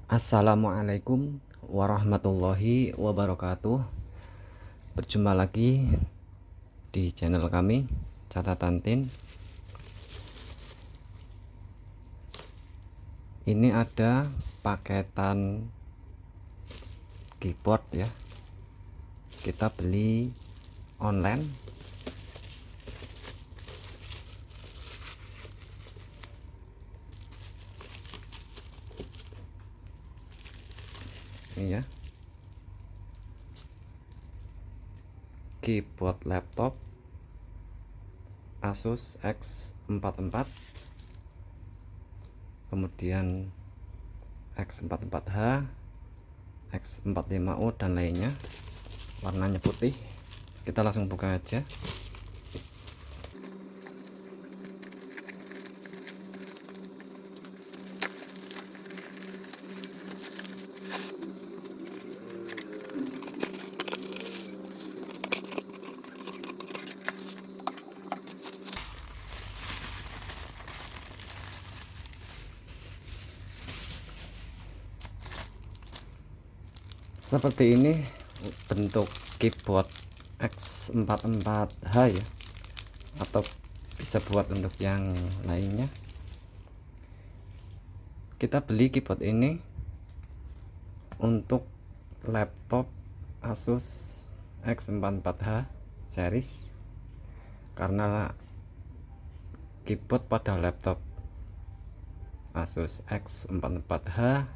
Assalamualaikum warahmatullahi wabarakatuh. Berjumpa lagi di channel kami, Catatan Tin. Ini ada paketan keyboard ya. Kita beli online. Ini ya. Keyboard laptop Asus X44, kemudian X44H, X45O dan lainnya. Warnanya putih. Kita langsung buka aja. Seperti ini bentuk keyboard X44H ya, atau bisa buat untuk yang lainnya. Kita beli keyboard ini untuk laptop Asus X44H series karena keyboard pada laptop Asus X44H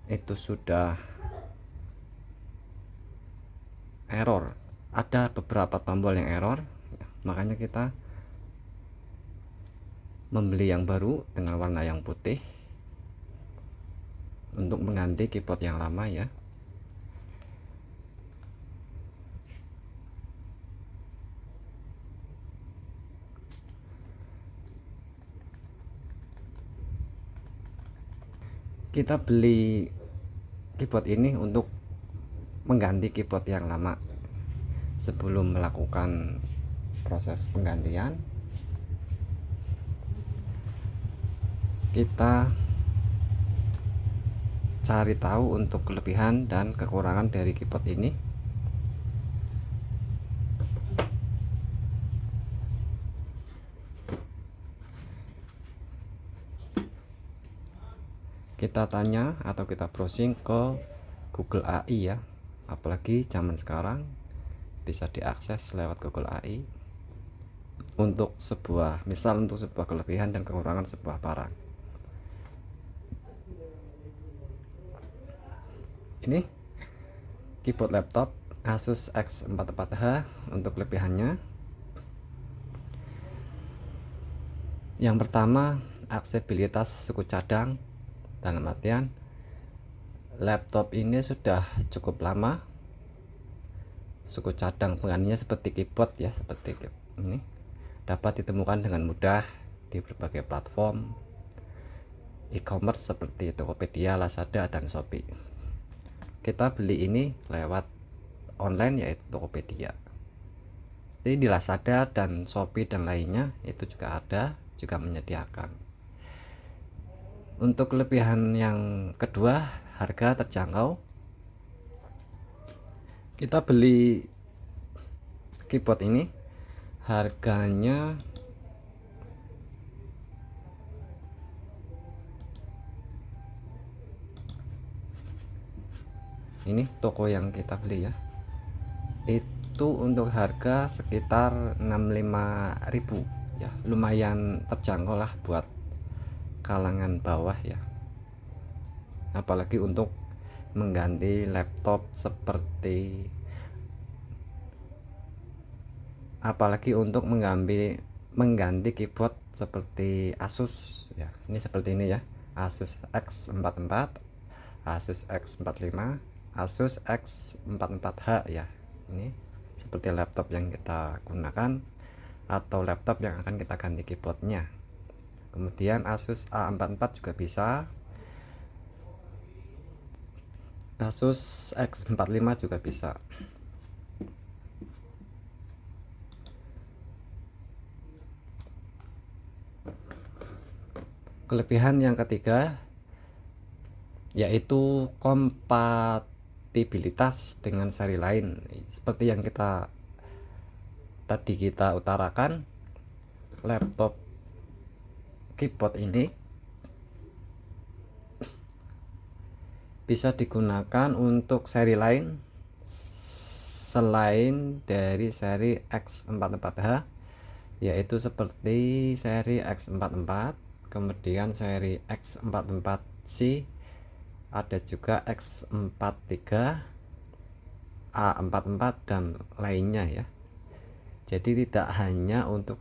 itu sudah error, ada beberapa tombol yang error, makanya kita membeli yang baru dengan warna yang putih untuk mengganti keyboard yang lama ya. Kita beli keyboard ini untuk mengganti keyboard yang lama. Sebelum melakukan proses penggantian, kita cari tahu untuk kelebihan dan kekurangan dari keyboard ini. Kita tanya atau kita browsing ke Google AI ya, apalagi zaman sekarang bisa diakses lewat Google AI untuk sebuah kelebihan dan kekurangan sebuah barang. Ini keyboard laptop Asus X44H. Untuk kelebihannya, yang pertama, aksesibilitas suku cadang. Dalam artian laptop ini sudah cukup lama, suku cadang penggantinya seperti keyboard ya, seperti ini dapat ditemukan dengan mudah di berbagai platform e-commerce seperti Tokopedia, Lazada, dan Shopee. Kita beli ini lewat online yaitu Tokopedia. Jadi di Lazada dan Shopee dan lainnya itu juga menyediakan. Untuk kelebihan yang kedua, harga terjangkau. Kita beli keyboard ini harganya ini toko yang kita beli ya, itu untuk harga sekitar 65.000 ya, lumayan terjangkau lah buat kalangan bawah ya, apalagi untuk mengganti laptop mengganti keyboard seperti Asus ya. Ini seperti ini ya, Asus X44, Asus X45, Asus X44H ya. Ini seperti laptop yang kita gunakan atau laptop yang akan kita ganti keyboardnya. Kemudian Asus A44 juga bisa, Asus X45 juga bisa. Kelebihan yang ketiga yaitu kompatibilitas dengan seri lain. Seperti yang tadi kita utarakan, laptop keyboard ini bisa digunakan untuk seri lain selain dari seri X44H, yaitu seperti seri X44, kemudian seri X44C, ada juga X43, A44 dan lainnya ya. Jadi tidak hanya untuk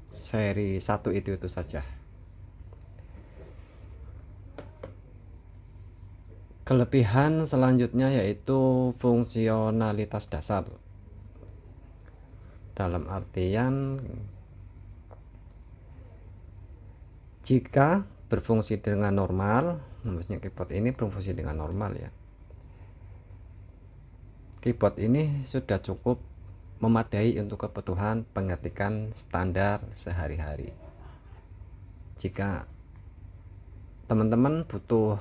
seri 1 itu saja. Kelebihan selanjutnya yaitu fungsionalitas dasar. Dalam artian jika berfungsi dengan normal, maksudnya keyboard ini berfungsi dengan normal ya. Keyboard ini sudah cukup memadai untuk kebutuhan pengetikan standar sehari-hari. Jika teman-teman butuh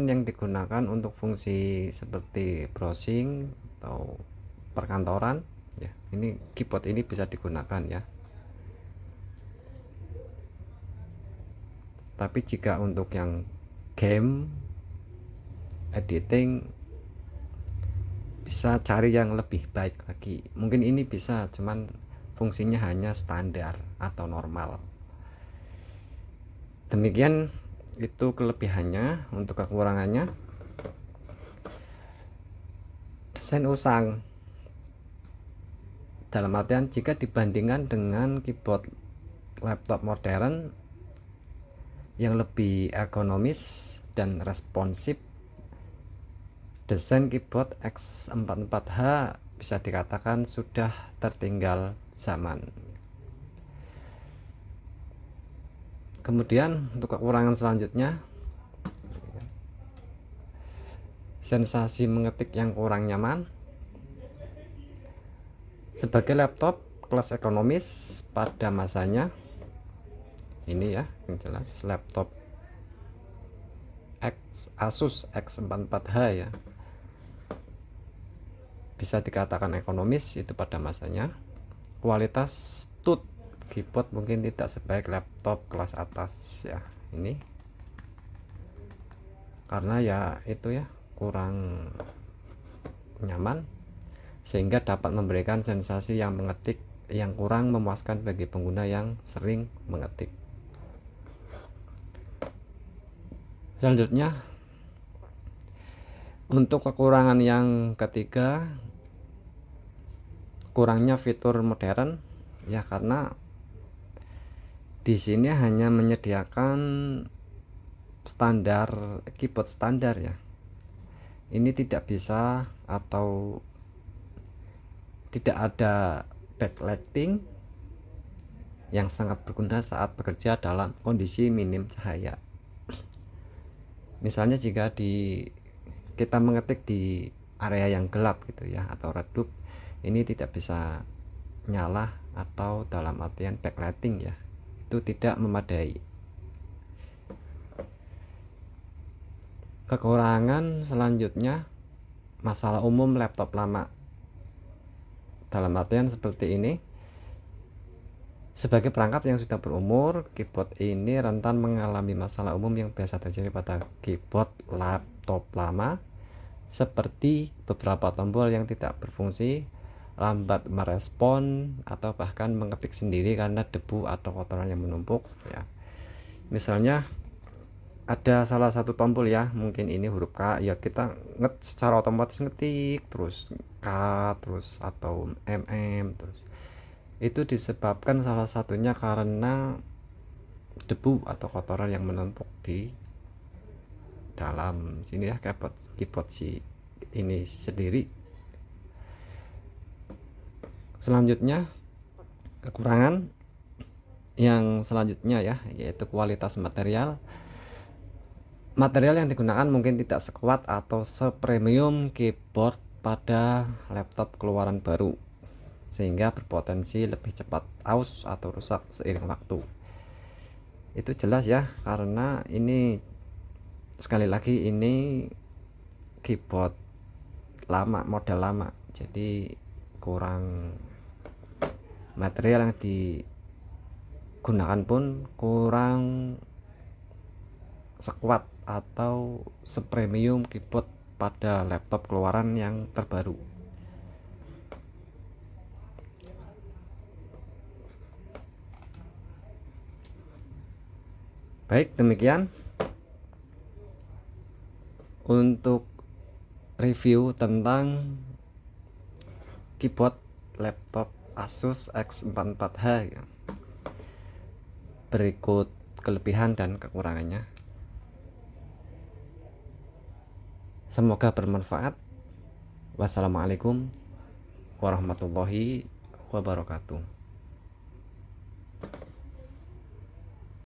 yang digunakan untuk fungsi seperti browsing atau perkantoran ya, ini keyboard ini bisa digunakan ya. Tapi jika untuk yang game editing, bisa cari yang lebih baik lagi. Mungkin ini bisa, cuman fungsinya hanya standar atau normal. Demikian itu kelebihannya. Untuk kekurangannya, desain usang. Dalam artian jika dibandingkan dengan keyboard laptop modern yang lebih ergonomis dan responsif, desain keyboard X44H bisa dikatakan sudah tertinggal zaman. Kemudian untuk kekurangan selanjutnya, sensasi mengetik yang kurang nyaman. Sebagai laptop kelas ekonomis pada masanya, ini ya yang jelas laptop Asus X44H ya, bisa dikatakan ekonomis itu pada masanya. Kualitas tut keyboard mungkin tidak sebaik laptop kelas atas ya, ini karena ya itu ya kurang nyaman, sehingga dapat memberikan sensasi yang mengetik yang kurang memuaskan bagi pengguna yang sering mengetik. Selanjutnya, untuk kekurangan yang ketiga, kurangnya fitur modern ya, karena di sini hanya menyediakan standar keyboard standar ya. Ini tidak bisa atau tidak ada backlighting yang sangat berguna saat bekerja dalam kondisi minim cahaya. Misalnya jika kita mengetik di area yang gelap gitu ya, atau redup, ini tidak bisa nyala atau dalam artian backlighting ya, itu tidak memadai. Kekurangan selanjutnya, masalah umum laptop lama. Dalam artian seperti ini, sebagai perangkat yang sudah berumur, keyboard ini rentan mengalami masalah umum yang biasa terjadi pada keyboard laptop lama, seperti beberapa tombol yang tidak berfungsi, lambat merespon, atau bahkan mengetik sendiri karena debu atau kotoran yang menumpuk ya. Misalnya ada salah satu tombol ya, mungkin ini huruf K ya, kita secara otomatis ngetik terus K terus atau terus. Itu disebabkan salah satunya karena debu atau kotoran yang menumpuk di dalam sini ya, keyboard si ini sendiri. Selanjutnya, kekurangan yang selanjutnya ya, yaitu kualitas material. Material yang digunakan mungkin tidak sekuat atau sepremium keyboard pada laptop keluaran baru. sehingga berpotensi lebih cepat aus atau rusak seiring waktu. Itu jelas ya, karena ini sekali lagi ini keyboard lama, model lama, jadi kurang, material yang digunakan pun kurang sekuat atau sepremium keyboard pada laptop keluaran yang terbaru. Baik, demikian untuk review tentang keyboard laptop Asus X44H ya. Berikut kelebihan dan kekurangannya. Semoga bermanfaat. Wassalamualaikum warahmatullahi wabarakatuh.